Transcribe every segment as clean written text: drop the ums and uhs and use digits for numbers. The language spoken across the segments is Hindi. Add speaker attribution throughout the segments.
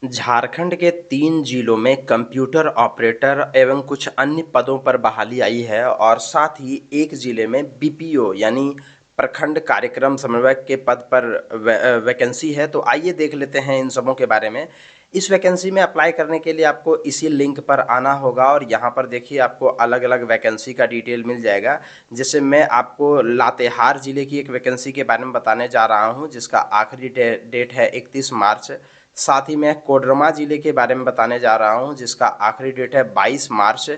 Speaker 1: झारखंड के 3 जिलों में कंप्यूटर ऑपरेटर एवं कुछ अन्य पदों पर बहाली आई है और साथ ही एक जिले में बीपीओ यानी प्रखंड कार्यक्रम समन्वयक के पद पर वैकेंसी है। तो आइए देख लेते हैं इन सबों के बारे में। इस वैकेंसी में अप्लाई करने के लिए आपको इसी लिंक पर आना होगा और यहाँ पर देखिए आपको अलग अलग वैकेंसी का डिटेल मिल जाएगा। जैसे मैं आपको लातेहार ज़िले की एक वैकेंसी के बारे में बताने जा रहा हूँ जिसका आखिरी डेट है 31 मार्च। साथ ही मैं कोडरमा ज़िले के बारे में बताने जा रहा हूं जिसका आखिरी डेट है 22 मार्च।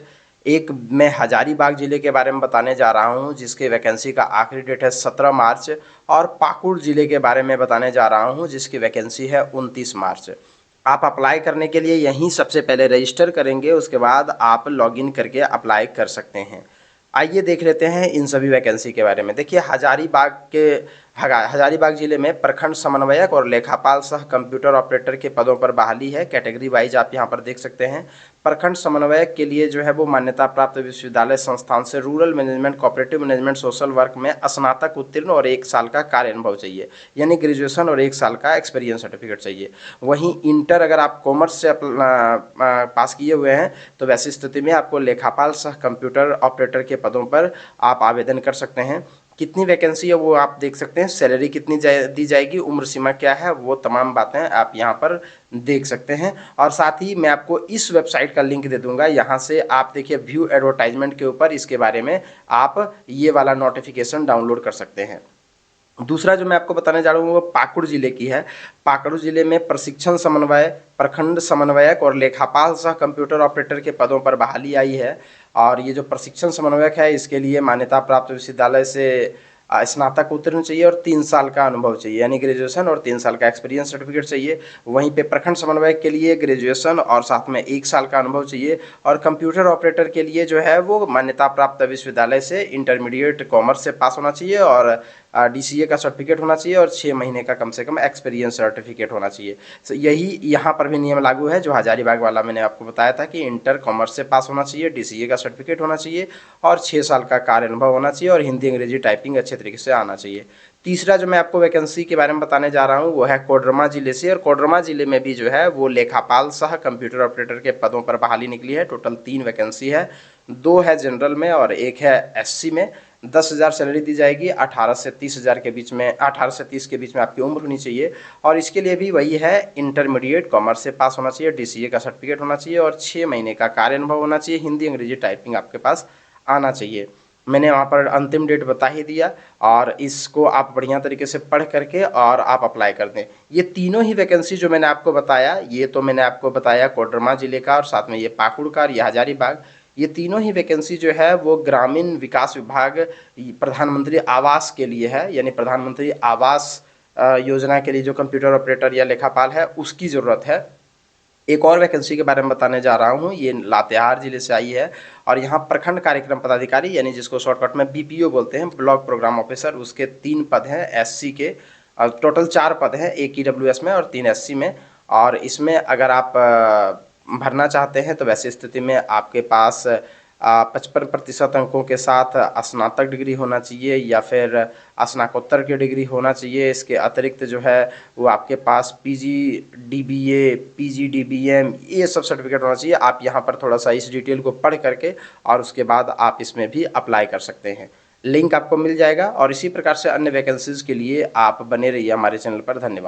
Speaker 1: एक मैं हजारीबाग ज़िले के बारे में बताने जा रहा हूं जिसके वैकेंसी का आखिरी डेट है 17 मार्च। और पाकुड़ ज़िले के बारे में बताने जा रहा हूं जिसकी वैकेंसी है 29 मार्च। आप अप्लाई करने के लिए यहीं सबसे पहले रजिस्टर करेंगे, उसके बाद आप लॉगिन करके अप्लाई कर सकते हैं। आइए देख लेते हैं इन सभी वैकेंसी के बारे में। देखिए हजारीबाग जिले में प्रखंड समन्वयक और लेखापाल सह कंप्यूटर ऑपरेटर के पदों पर बहाली है। कैटेगरी वाइज आप यहां पर देख सकते हैं। प्रखंड समन्वयक के लिए जो है वो मान्यता प्राप्त विश्वविद्यालय संस्थान से rural management, cooperative management, social work में स्नातक उत्तीर्ण और 1 साल का कार्य अनुभव चाहिए, यानी ग्रेजुएशन और 1 साल का एक्सपीरियंस सर्टिफिकेट चाहिए। वहीं इंटर अगर आप कॉमर्स से पास किए हुए हैं तो वैसी स्थिति में आपको लेखापाल सह कंप्यूटर ऑपरेटर के पदों पर आप आवेदन कर सकते हैं। कितनी वैकेंसी है वो आप देख सकते हैं, सैलरी कितनी दी जाएगी, उम्र सीमा क्या है, वो तमाम बातें आप यहाँ पर देख सकते हैं। और साथ ही मैं आपको इस वेबसाइट का लिंक दे दूंगा, यहाँ से आप देखिए व्यू एडवर्टाइजमेंट के ऊपर इसके बारे में आप ये वाला नोटिफिकेशन डाउनलोड कर सकते हैं। दूसरा जो मैं आपको बताने जा रहा हूँ वो पाकुड़ जिले की है। पाकुड़ जिले में प्रशिक्षण समन्वय, प्रखंड समन्वयक और लेखापाल सह कंप्यूटर ऑपरेटर के पदों पर बहाली आई है। और ये जो प्रशिक्षण समन्वयक है इसके लिए मान्यता प्राप्त विश्वविद्यालय से स्नातक उत्तीर्ण चाहिए और 3 साल का अनुभव चाहिए, यानी ग्रेजुएशन और 3 साल का एक्सपीरियंस सर्टिफिकेट चाहिए। वहीं पे प्रखंड समन्वयक के लिए ग्रेजुएशन और साथ में 1 साल का अनुभव चाहिए। और कंप्यूटर ऑपरेटर के लिए जो है वो मान्यता प्राप्त विश्वविद्यालय से इंटरमीडिएट कॉमर्स से पास होना चाहिए और डीसीए का सर्टिफिकेट होना चाहिए और 6 महीने का कम से कम एक्सपीरियंस सर्टिफिकेट होना चाहिए। तो यही यहाँ पर भी नियम लागू है जो हजारीबाग वाला मैंने आपको बताया था कि इंटर कॉमर्स से पास होना चाहिए, डीसीए का सर्टिफिकेट होना चाहिए और 6 साल का कार्य अनुभव होना चाहिए और हिंदी अंग्रेजी टाइपिंग अच्छे तरीके से आना चाहिए। तीसरा जो मैं आपको वैकेंसी के बारे में बताने जा रहा हूँ वो है कोडरमा जिले से। और कोडरमा जिले में भी जो है वो लेखापाल सह कंप्यूटर ऑपरेटर के पदों पर बहाली निकली है। टोटल 3 वैकेंसी है, 2 है जनरल में और 1 है एससी में। 10,000 सैलरी दी जाएगी। 18 से 30,000 के बीच में, 18 से 30 के बीच में आपकी उम्र होनी चाहिए। और इसके लिए भी वही है, इंटरमीडिएट कॉमर्स से पास होना चाहिए, डीसीए का सर्टिफिकेट होना चाहिए और 6 महीने का कार्य अनुभव होना चाहिए। हिंदी अंग्रेजी टाइपिंग आपके पास आना चाहिए। मैंने वहाँ पर अंतिम डेट बता ही दिया और इसको आप बढ़िया तरीके से पढ़ करके और आप अप्लाई कर दें। ये तीनों ही वैकेंसी जो मैंने आपको बताया, ये तो मैंने आपको बताया कोडरमा जिले का और साथ में ये पाकुड़ का और ये हजारीबाग। ये तीनों ही वैकेंसी जो है वो ग्रामीण विकास विभाग प्रधानमंत्री आवास के लिए है, यानी प्रधानमंत्री आवास योजना के लिए जो कंप्यूटर ऑपरेटर या लेखापाल है उसकी ज़रूरत है। एक और वैकेंसी के बारे में बताने जा रहा हूँ, ये लातेहार जिले से आई है और यहाँ प्रखंड कार्यक्रम पदाधिकारी यानी जिसको शॉर्टकट में बीपीओ बोलते हैं, ब्लॉक प्रोग्राम ऑफिसर, उसके 3 पद हैं एससी के। टोटल 4 पद हैं, 1 ईडब्ल्यूएस में और 3 एससी में। और इसमें अगर आप भरना चाहते हैं तो वैसी स्थिति में आपके पास 55% अंकों के साथ स्नातक डिग्री होना चाहिए या फिर स्नातकोत्तर की डिग्री होना चाहिए। इसके अतिरिक्त जो है वो आपके पास पीजी डीबीए, पीजी डीबीएम, ये सब सर्टिफिकेट होना चाहिए। आप यहाँ पर थोड़ा सा इस डिटेल को पढ़ करके और उसके बाद आप इसमें भी अप्लाई कर सकते हैं। लिंक आपको मिल जाएगा और इसी प्रकार से अन्य वैकेंसीज़ के लिए आप बने रहिए हमारे चैनल पर। धन्यवाद।